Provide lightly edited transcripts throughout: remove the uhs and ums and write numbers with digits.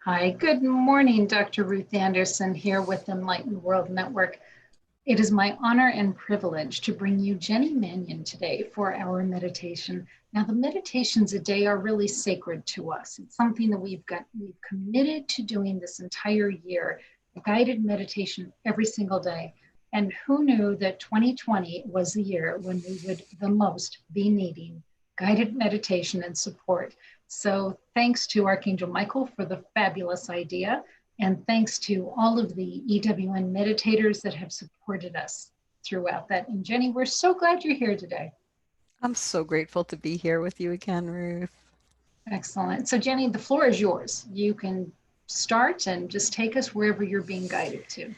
Hi, good morning, Dr. Ruth Anderson here with Enlightened World Network. It is my honor and privilege to bring you Jenny Mannion today for our meditation. Now, the meditations a day are really sacred to us. It's something that we've committed to doing this entire year, guided meditation every single day. And who knew that 2020 was the year when we would the most be needing guided meditation and support. So thanks to Archangel Michael for the fabulous idea. And thanks to all of the EWN meditators that have supported us throughout that. And Jenny, we're so glad you're here today. I'm so grateful to be here with you again, Ruth. Excellent. So Jenny, the floor is yours. You can start and just take us wherever you're being guided to.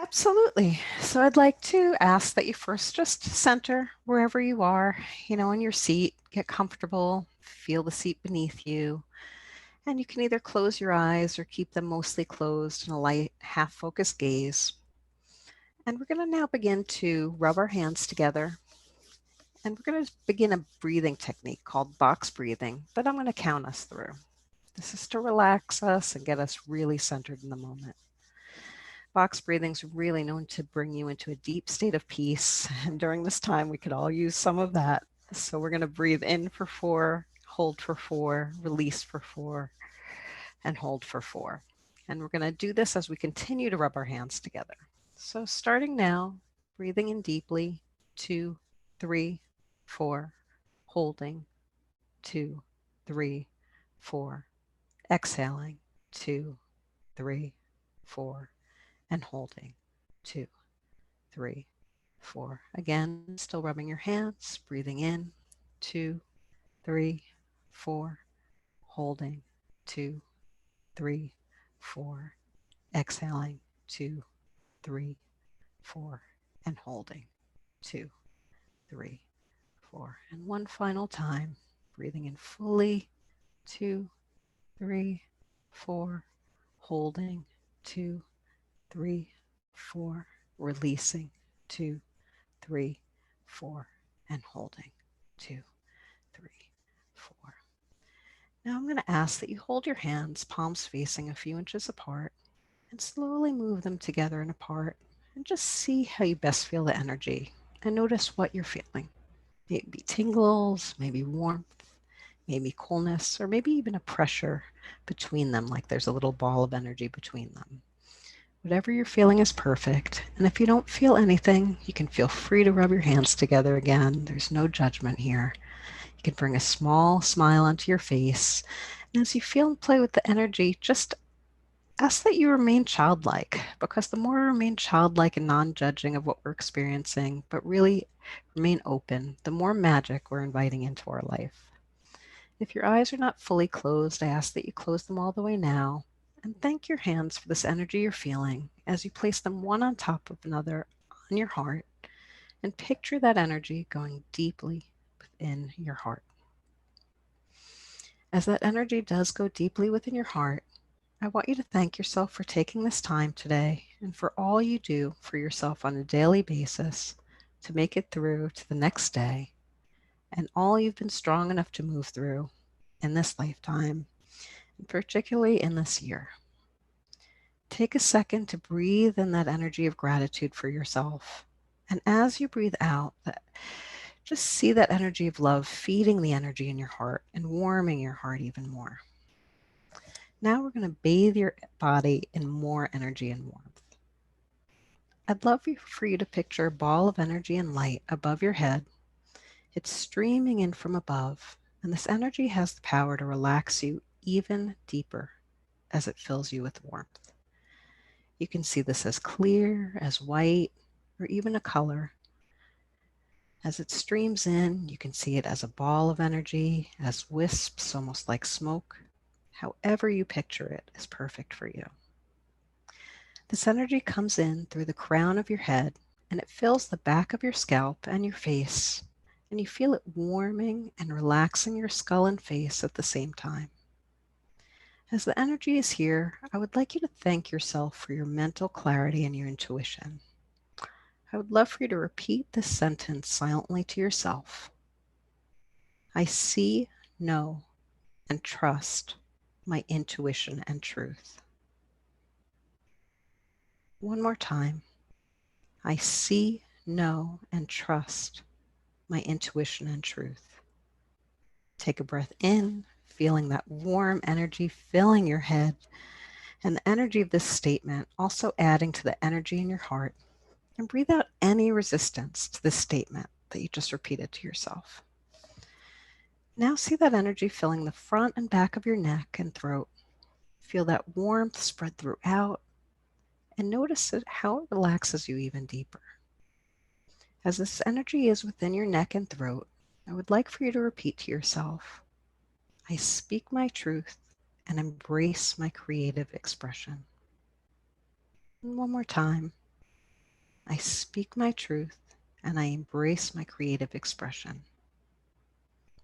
Absolutely. So I'd like to ask that you first just center wherever you are, in your seat, get comfortable, feel the seat beneath you. And you can either close your eyes or keep them mostly closed in a light, half-focused gaze. And we're going to now begin to rub our hands together. And we're going to begin a breathing technique called box breathing that I'm going to count us through. This is to relax us and get us really centered in the moment. Box breathing is really known to bring you into a deep state of peace. And during this time, we could all use some of that. So we're going to breathe in for 4, hold for 4, release for 4, and hold for 4. And we're going to do this as we continue to rub our hands together. So starting now, breathing in deeply, 2, 3, 4, holding, 2, 3, 4, exhaling, 2, 3, 4, and holding, 2, 3, 4. Again, still rubbing your hands, breathing in, 2, 3, 4, holding, 2, 3, 4, exhaling, 2, 3, 4, and holding, 2, 3, 4. And one final time, breathing in fully, 2, 3, 4, holding, 2, 3, 4, releasing, 2, 3, 4, and holding, 2, 3, 4. Now I'm going to ask that you hold your hands, palms facing a few inches apart, and slowly move them together and apart, and just see how you best feel the energy, and notice what you're feeling. Maybe tingles, maybe warmth, maybe coolness, or maybe even a pressure between them, like there's a little ball of energy between them. Whatever you're feeling is perfect. And if you don't feel anything, you can feel free to rub your hands together again. There's no judgment here. You can bring a small smile onto your face. And as you feel and play with the energy, just ask that you remain childlike, because the more we remain childlike and non-judging of what we're experiencing, but really remain open, the more magic we're inviting into our life. If your eyes are not fully closed, I ask that you close them all the way now and thank your hands for this energy you're feeling as you place them one on top of another on your heart, and picture that energy going deeply within your heart. As that energy does go deeply within your heart, I want you to thank yourself for taking this time today and for all you do for yourself on a daily basis to make it through to the next day, and all you've been strong enough to move through in this lifetime, and particularly in this year. Take a second to breathe in that energy of gratitude for yourself. And as you breathe out, just see that energy of love feeding the energy in your heart and warming your heart even more. Now we're going to bathe your body in more energy and warmth. I'd love for you to picture a ball of energy and light above your head. It's streaming in from above, and this energy has the power to relax you even deeper as it fills you with warmth. You can see this as clear, as white, or even a color. As it streams in, you can see it as a ball of energy, as wisps, almost like smoke. However you picture it is perfect for you. This energy comes in through the crown of your head, and it fills the back of your scalp and your face, and you feel it warming and relaxing your skull and face at the same time. As the energy is here, I would like you to thank yourself for your mental clarity and your intuition. I would love for you to repeat this sentence silently to yourself. I see, know, and trust my intuition and truth. One more time. I see, know, and trust my intuition and truth. Take a breath in, feeling that warm energy filling your head, and the energy of this statement also adding to the energy in your heart. And breathe out any resistance to this statement that you just repeated to yourself. Now see that energy filling the front and back of your neck and throat. Feel that warmth spread throughout, and notice how it relaxes you even deeper. As this energy is within your neck and throat, I would like for you to repeat to yourself, I speak my truth and embrace my creative expression. And one more time, I speak my truth and I embrace my creative expression.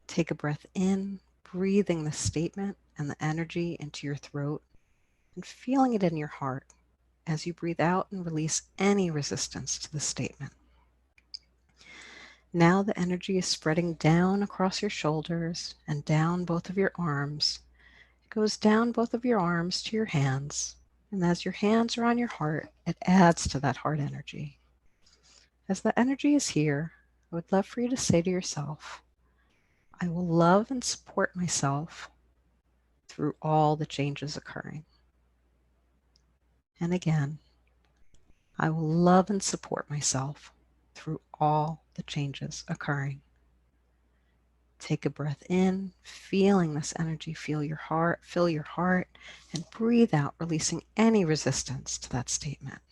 Take a breath in, breathing the statement and the energy into your throat and feeling it in your heart as you breathe out and release any resistance to the statement. Now the energy is spreading down across your shoulders and down both of your arms. It goes down both of your arms to your hands. And as your hands are on your heart, it adds to that heart energy. As the energy is here, I would love for you to say to yourself, I will love and support myself through all the changes occurring. And again, I will love and support myself through all the changes occurring. Take a breath in, feeling this energy fill your heart, and breathe out, releasing any resistance to that statement.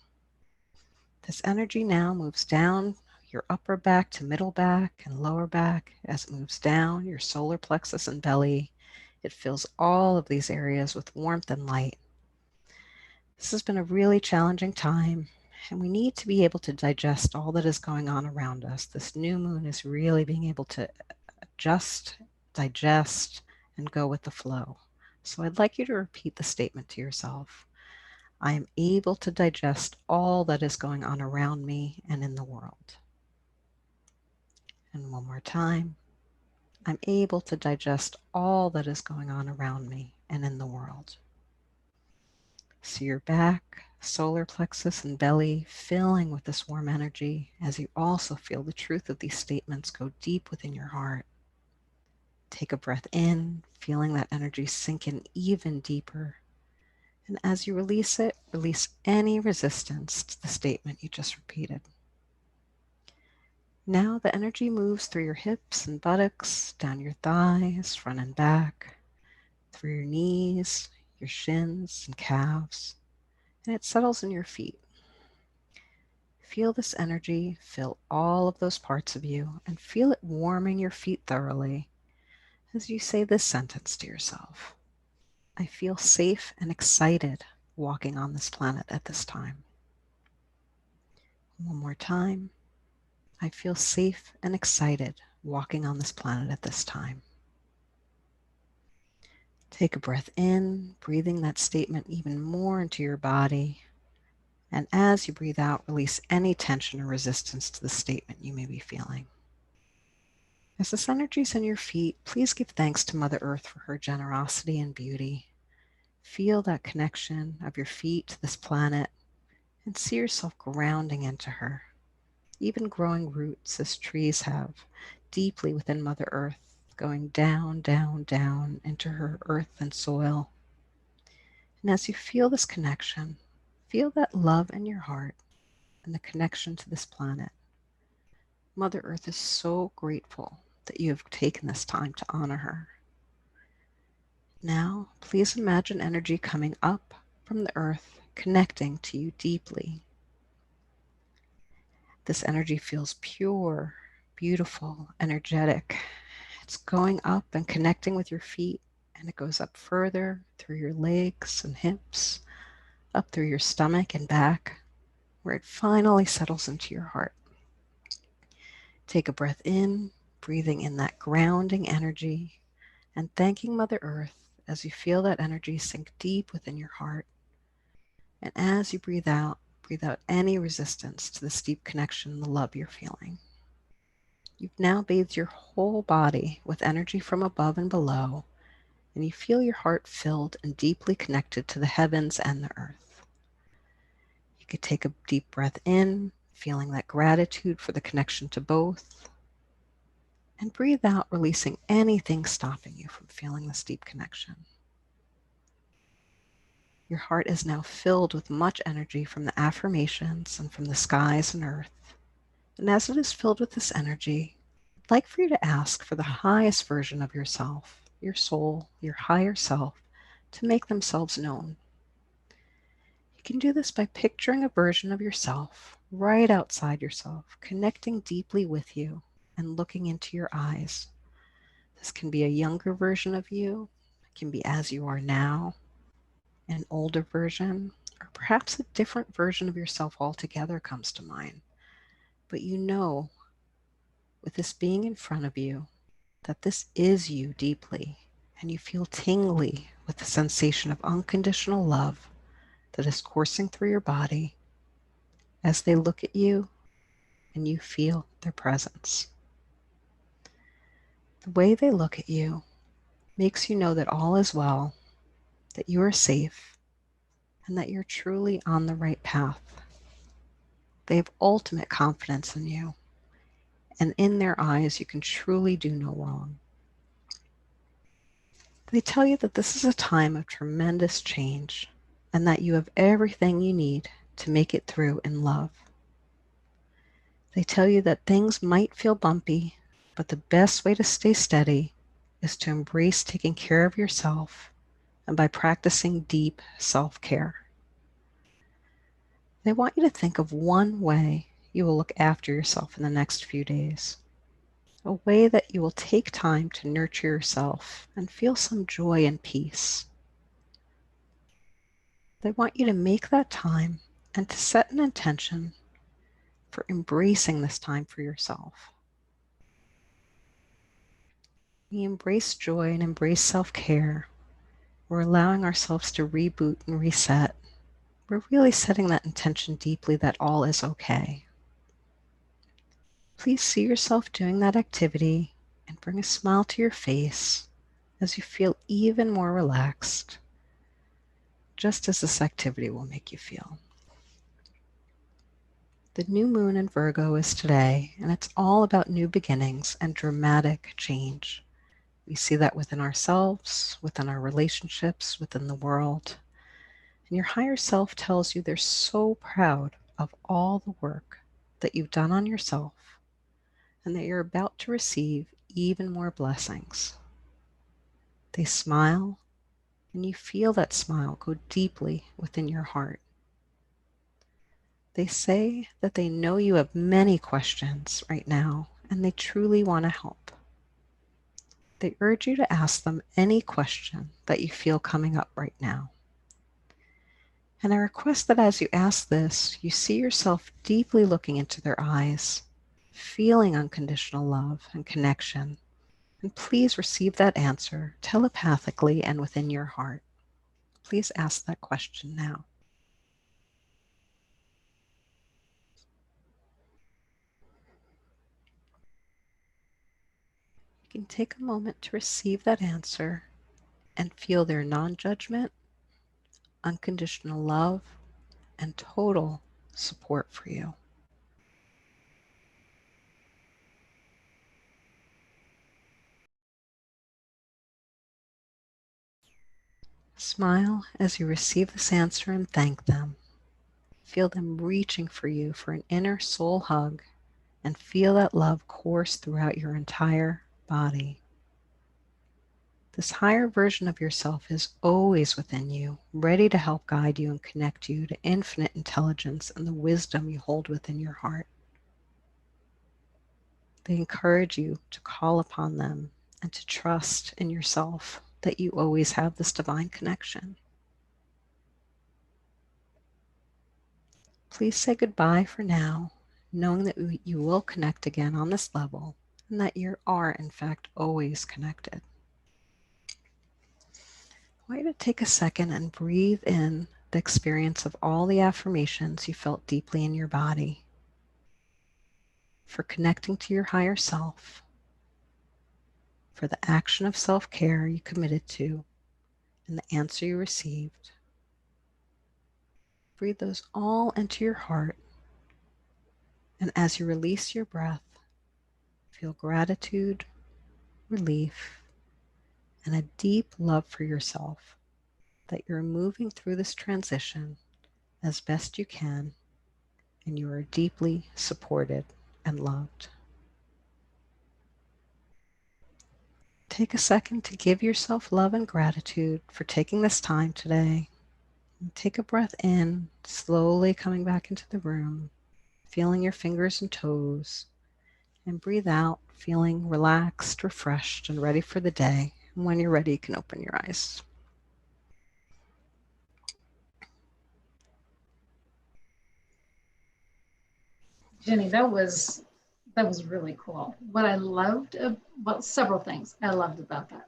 This energy now moves down your upper back to middle back and lower back. As it moves down your solar plexus and belly, it fills all of these areas with warmth and light. This has been a really challenging time, and we need to be able to digest all that is going on around us. This new moon is really being able to adjust, digest, and go with the flow. So I'd like you to repeat the statement to yourself. I am able to digest all that is going on around me and in the world. And one more time. I'm able to digest all that is going on around me and in the world. See your back, solar plexus, and belly filling with this warm energy as you also feel the truth of these statements go deep within your heart. Take a breath in, feeling that energy sink in even deeper. And as you release it, release any resistance to the statement you just repeated. Now the energy moves through your hips and buttocks, down your thighs, front and back, through your knees, your shins and calves, and it settles in your feet. Feel this energy fill all of those parts of you and feel it warming your feet thoroughly as you say this sentence to yourself. I feel safe and excited walking on this planet at this time. One more time. I feel safe and excited walking on this planet at this time. Take a breath in, breathing that statement even more into your body. And as you breathe out, release any tension or resistance to the statement you may be feeling. As this energy is in your feet, please give thanks to Mother Earth for her generosity and beauty. Feel that connection of your feet to this planet and see yourself grounding into her, even growing roots as trees have, deeply within Mother Earth, going down, down, down into her earth and soil. And as you feel this connection, feel that love in your heart and the connection to this planet. Mother Earth is so grateful that you have taken this time to honor her. Now, please imagine energy coming up from the earth, connecting to you deeply. This energy feels pure, beautiful, energetic. It's going up and connecting with your feet, and it goes up further through your legs and hips, up through your stomach and back, where it finally settles into your heart. Take a breath in, breathing in that grounding energy and thanking Mother Earth as you feel that energy sink deep within your heart. And as you breathe out any resistance to this deep connection and the love you're feeling. You've now bathed your whole body with energy from above and below, and you feel your heart filled and deeply connected to the heavens and the earth. You could take a deep breath in, feeling that gratitude for the connection to both, and breathe out, releasing anything stopping you from feeling this deep connection. Your heart is now filled with much energy from the affirmations and from the skies and earth. And as it is filled with this energy, I'd like for you to ask for the highest version of yourself, your soul, your higher self, to make themselves known. You can do this by picturing a version of yourself right outside yourself, connecting deeply with you and looking into your eyes. This can be a younger version of you, it can be as you are now, an older version, or perhaps a different version of yourself altogether comes to mind. But you know, with this being in front of you, that this is you deeply, and you feel tingly with the sensation of unconditional love that is coursing through your body as they look at you and you feel their presence. The way they look at you makes you know that all is well, that you are safe, and that you're truly on the right path. They have ultimate confidence in you, and in their eyes you can truly do no wrong. They tell you that this is a time of tremendous change and that you have everything you need to make it through in love. They tell you that things might feel bumpy, but the best way to stay steady is to embrace taking care of yourself and by practicing deep self-care. They want you to think of one way you will look after yourself in the next few days, a way that you will take time to nurture yourself and feel some joy and peace. They want you to make that time and to set an intention for embracing this time for yourself. We embrace joy and embrace self-care. We're allowing ourselves to reboot and reset. We're really setting that intention deeply that all is okay. Please see yourself doing that activity and bring a smile to your face as you feel even more relaxed, just as this activity will make you feel. The new moon in Virgo is today, and it's all about new beginnings and dramatic change. We see that within ourselves, within our relationships, within the world. And your higher self tells you they're so proud of all the work that you've done on yourself and that you're about to receive even more blessings. They smile, and you feel that smile go deeply within your heart. They say that they know you have many questions right now, and they truly want to help. They urge you to ask them any question that you feel coming up right now. And I request that as you ask this, you see yourself deeply looking into their eyes, feeling unconditional love and connection. And please receive that answer telepathically and within your heart. Please ask that question now. You can take a moment to receive that answer and feel their non-judgment, unconditional love, and total support for you. Smile as you receive this answer and thank them. Feel them reaching for you for an inner soul hug and feel that love course throughout your entire body. This higher version of yourself is always within you, ready to help guide you and connect you to infinite intelligence and the wisdom you hold within your heart. They encourage you to call upon them and to trust in yourself that you always have this divine connection. Please say goodbye for now, knowing that you will connect again on this level and that you are, in fact, always connected. I want you to take a second and breathe in the experience of all the affirmations you felt deeply in your body for connecting to your higher self. for the action of self-care you committed to and the answer you received. Breathe those all into your heart, and as you release your breath, feel gratitude, relief, and a deep love for yourself that you're moving through this transition as best you can, and you are deeply supported and loved. Take a second to give yourself love and gratitude for taking this time today. And take a breath in, slowly coming back into the room, feeling your fingers and toes, and breathe out, feeling relaxed, refreshed, and ready for the day. And when you're ready, you can open your eyes. Jenny, that was really cool. What I loved, well, several things I loved about that.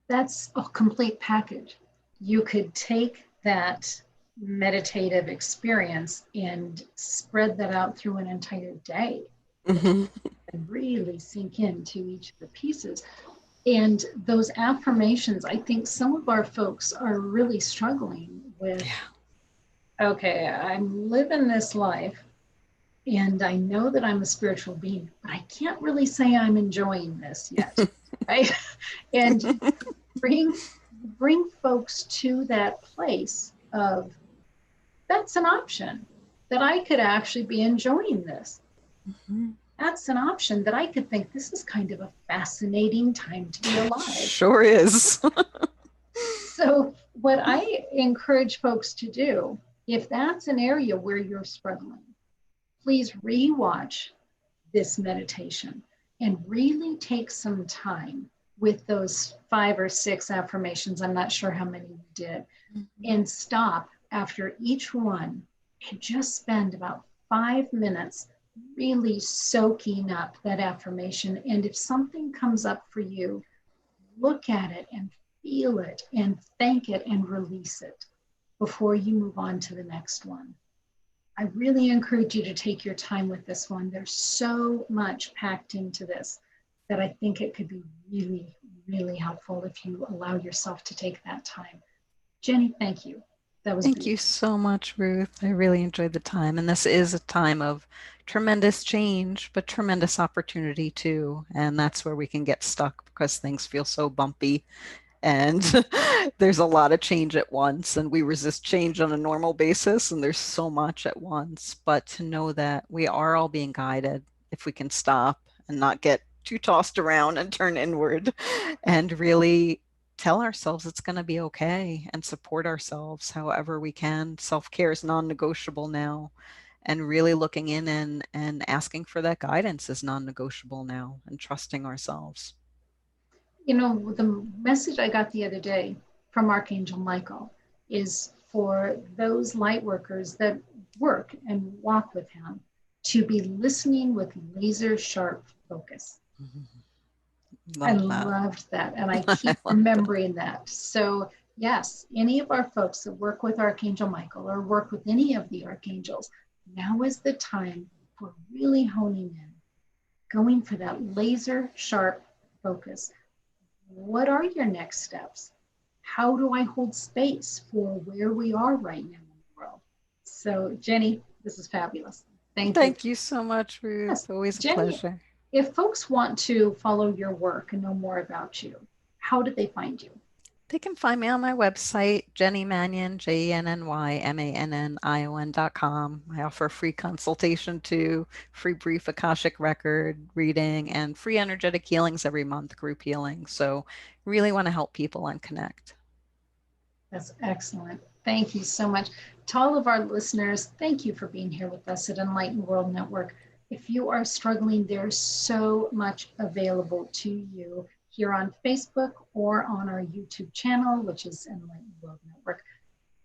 That's a complete package. You could take that meditative experience and spread that out through an entire day Mm-hmm. and really sink into each of the pieces. And those affirmations, I think some of our folks are really struggling with, Yeah. okay, I'm living this life and I know that I'm a spiritual being, but I can't really say I'm enjoying this yet. Right? And bring bring folks to that place of that's an option that I could actually be enjoying this. Mm-hmm. That's an option that I could think this is kind of a fascinating time to be alive. Sure is. So, what I encourage folks to do, if that's an area where you're struggling, please rewatch this meditation and really take some time with those 5 or 6 affirmations. I'm not sure how many you did, and stop after each one and just spend about 5 minutes really soaking up that affirmation. And if something comes up for you, look at it and feel it and thank it and release it before you move on to the next one. I really encourage you to take your time with this one. There's so much packed into this that I think it could be really, really helpful if you allow yourself to take that time. Jenny, thank you. That was Thank you beautiful. so much, Ruth. I really enjoyed the time. And this is a time of tremendous change, but tremendous opportunity too. And that's where we can get stuck because things feel so bumpy and there's a lot of change at once. And we resist change on a normal basis. And there's so much at once. But to know that we are all being guided if we can stop and not get too tossed around and turn inward and really tell ourselves it's going to be okay and support ourselves however we can. Self-care is non-negotiable now, and really looking in and asking for that guidance is non-negotiable now, and trusting ourselves. You know, the message I got the other day from Archangel Michael is for those light workers that work and walk with him to be listening with laser sharp focus. I Love that. loved that. And I I keep love that. remembering that. So, yes, any of our folks that work with Archangel Michael or work with any of the archangels, now is the time for really honing in, going for that laser sharp focus. What are your next steps? How do I hold space for where we are right now in the world? So, Jenny, this is fabulous. Thank you. Thank you so much, Yes, Ruth. Always a Jenny, pleasure. if folks want to follow your work and know more about you, how do they find you? They can find me on my website, Jenny Mannion, JennyMannion.com. I offer a free consultation too, free brief Akashic record reading, and free energetic healings every month, group healing. So really want to help people and connect. That's excellent. Thank you so much. To all of our listeners, thank you for being here with us at Enlightened World Network. If you are struggling, there's so much available to you here on Facebook or on our YouTube channel, which is Enlightened World Network.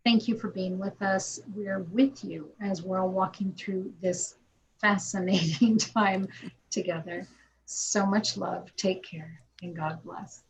Thank you for being with us. We're with you as we're all walking through this fascinating time together. So much love. Take care and God bless.